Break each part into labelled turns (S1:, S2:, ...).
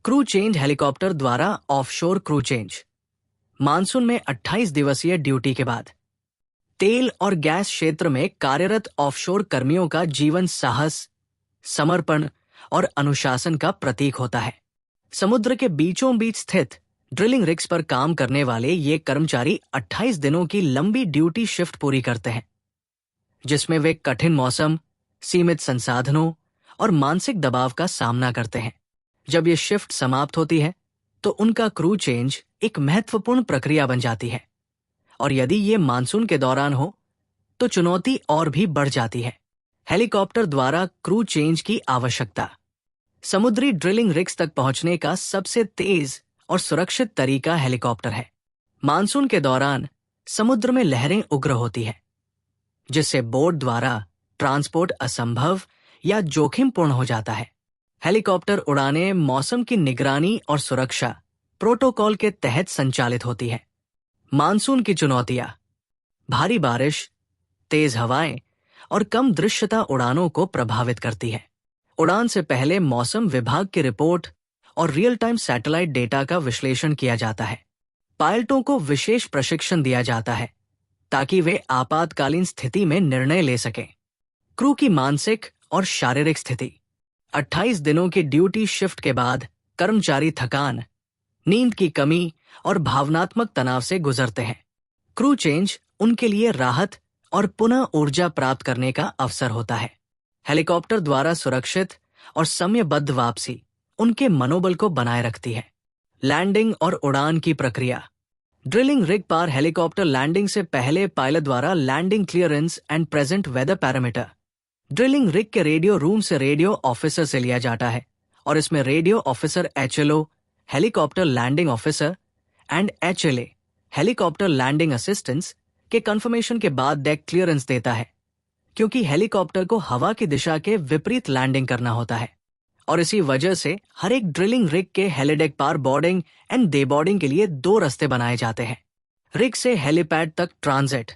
S1: Crew change helicopter द्वारा offshore crew change. Monsoon में 28 दिवसीय ड्यूटी के बाद तेल और गैस क्षेत्र में कार्यरत ऑफशोर कर्मियों का जीवन साहस, समर्पण और अनुशासन का प्रतीक होता है। समुद्र के बीचों बीच स्थित ड्रिलिंग रिग्स पर काम करने वाले ये कर्मचारी 28 दिनों की लंबी ड्यूटी शिफ्ट पूरी करते हैं, जिसमें वे कठिन मौसम, सीमित संसाधनों और मानसिक दबाव का सामना करते हैं। जब ये शिफ्ट समाप्त होती है तो उनका क्रू चेंज एक महत्वपूर्ण प्रक्रिया बन जाती है, और यदि ये मानसून के दौरान हो तो चुनौती और भी बढ़ जाती है। हेलीकॉप्टर द्वारा क्रू चेंज की आवश्यकता। समुद्री ड्रिलिंग रिग्स तक पहुंचने का सबसे तेज और सुरक्षित तरीका हेलीकॉप्टर है। मानसून के दौरान समुद्र में लहरें उग्र होती है, जिससे बोट द्वारा ट्रांसपोर्ट असंभव या जोखिमपूर्ण हो जाता है। हेलीकॉप्टर उड़ानें मौसम की निगरानी और सुरक्षा प्रोटोकॉल के तहत संचालित होती है। मानसून की चुनौतियां। भारी बारिश, तेज हवाएं और कम दृश्यता उड़ानों को प्रभावित करती है। उड़ान से पहले मौसम विभाग की रिपोर्ट और रियल टाइम सैटेलाइट डेटा का विश्लेषण किया जाता है। पायलटों को विशेष प्रशिक्षण दिया जाता है ताकि वे आपातकालीन स्थिति में निर्णय ले सकें। क्रू की मानसिक और शारीरिक स्थिति। 28 दिनों की ड्यूटी शिफ्ट के बाद कर्मचारी थकान, नींद की कमी और भावनात्मक तनाव से गुजरते हैं। क्रू चेंज उनके लिए राहत और पुनः ऊर्जा प्राप्त करने का अवसर होता है। हेलीकॉप्टर द्वारा सुरक्षित और समयबद्ध वापसी उनके मनोबल को बनाए रखती है। लैंडिंग और उड़ान की प्रक्रिया। ड्रिलिंग रिग पर हेलीकॉप्टर लैंडिंग से पहले पायलट द्वारा landing clearance and present weather parameter drilling rig के रेडियो रूम से रेडियो ऑफिसर से लिया जाता है, और इसमें radio officer HLO, helicopter landing officer and HLA, helicopter landing assistants के कंफर्मेशन के बाद डेक क्लियरेंस देता है, क्योंकि हेलीकॉप्टर को हवा की दिशा के विपरीत लैंडिंग करना होता है, और इसी वजह से हर एक ड्रिलिंग रिग के हेलीडेक पार बोर्डिंग एंड डेबोर्डिंग के लिए 2 रास्ते बनाए जाते हैं। रिग से हेलीपैड तक ट्रांजिट।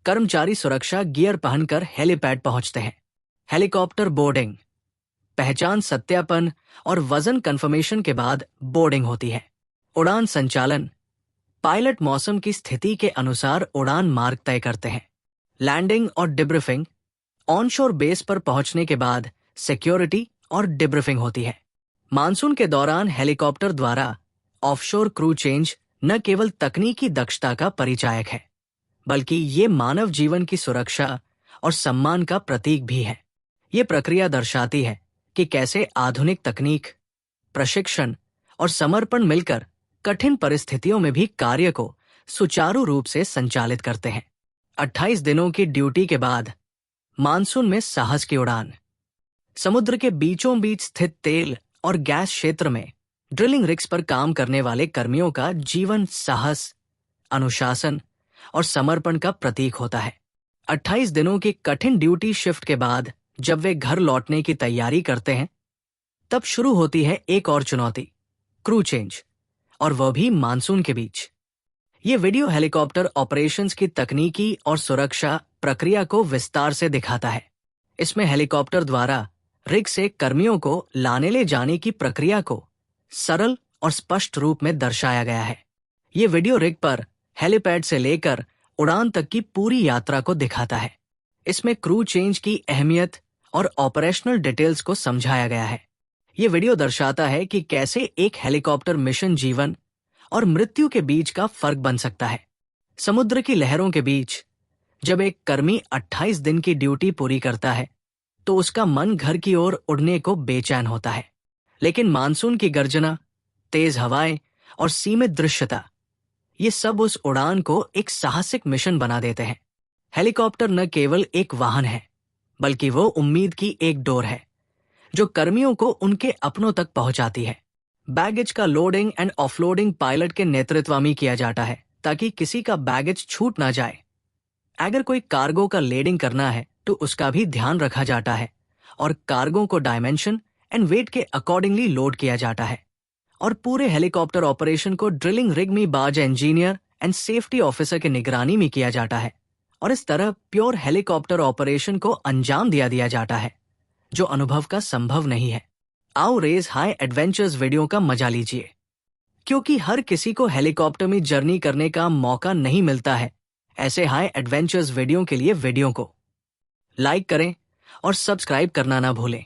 S1: कर्मचारी सुरक्षा गियर पहनकर हेलीपैड पहुंचते हैं। Helicopter boarding. पहचान सत्यापन और वजन कंफर्मेशन के बाद बोर्डिंग होती है। उड़ान संचालन। पायलट मौसम की स्थिति के अनुसार उड़ान मार्ग तय करते हैं। लैंडिंग और डिब्रीफिंग। ऑनशोर बेस पर पहुंचने के बाद सिक्योरिटी और डिब्रीफिंग होती है। मानसून के दौरान हेलीकॉप्टर द्वारा ऑफशोर क्रू चेंज न केवल तकनीकी दक्षता का परिचायक है, बल्कि ये मानव जीवन की सुरक्षा और सम्मान का प्रतीक भी है। ये प्रक्रिया दर्शाती है कि कैसे आधुनिक तकनीक, प्रशिक्षण और समर्पण मिलकर कठिन परिस्थितियों में भी कार्य को सुचारू रूप से संचालित करते हैं। 28 दिनों की ड्यूटी के बाद मानसून में साहस की उड़ान। समुद्र के बीचों बीच स्थित तेल और गैस क्षेत्र में ड्रिलिंग रिग्स पर काम करने वाले कर्मियों का जीवन साहस, अनुशासन और समर्पण का प्रतीक होता है। 28 दिनों की कठिन ड्यूटी शिफ्ट के बाद जब वे घर लौटने की तैयारी करते हैं, तब शुरू होती है एक और चुनौती, क्रू चेंज, और वह भी मानसून के बीच। ये वीडियो हेलीकॉप्टर ऑपरेशंस की तकनीकी और सुरक्षा प्रक्रिया को विस्तार से दिखाता है। इसमें हेलीकॉप्टर द्वारा रिग से कर्मियों को लाने ले जाने की प्रक्रिया को सरल और स्पष्ट रूप में दर्शाया गया है। ये वीडियो रिग पर हेलीपैड से लेकर उड़ान तक की पूरी यात्रा को दिखाता है। इसमें क्रू चेंज की अहमियत और ऑपरेशनल डिटेल्स को समझाया गया है। ये वीडियो दर्शाता है कि कैसे एक हेलीकॉप्टर मिशन जीवन और मृत्यु के बीच का फर्क बन सकता है। समुद्र की लहरों के बीच जब एक कर्मी 28 दिन की ड्यूटी पूरी करता है तो उसका मन घर की ओर उड़ने को बेचैन होता है, लेकिन मानसून की गर्जना, तेज हवाएं और सीमित दृश्यता, ये सब उस उड़ान को एक साहसिक मिशन बना देते हैं। हेलीकॉप्टर न केवल एक वाहन है, बल्कि वो उम्मीद की एक डोर है जो कर्मियों को उनके अपनों तक पहुंचाती है। बैगेज का लोडिंग एंड ऑफलोडिंग पायलट के नेतृत्व में किया जाता है ताकि किसी का बैगेज छूट ना जाए। अगर कोई कार्गो का लेडिंग करना है तो उसका भी ध्यान रखा जाता है, और कार्गो को डायमेंशन एंड वेट के अकॉर्डिंगली लोड किया जाता है। और पूरे हेलीकॉप्टर ऑपरेशन को ड्रिलिंग रिग में बाज इंजीनियर एंड सेफ्टी ऑफिसर की निगरानी में किया जाता है, और इस तरह प्योर हेलीकॉप्टर ऑपरेशन को अंजाम दिया जाता है, जो अनुभव का संभव नहीं है। आओ रेस हाई एडवेंचर्स वीडियो का मजा लीजिए, क्योंकि हर किसी को हेलीकॉप्टर में जर्नी करने का मौका नहीं मिलता है। ऐसे हाई एडवेंचर्स वीडियो के लिए वीडियो को लाइक करें और सब्सक्राइब करना ना भूलें।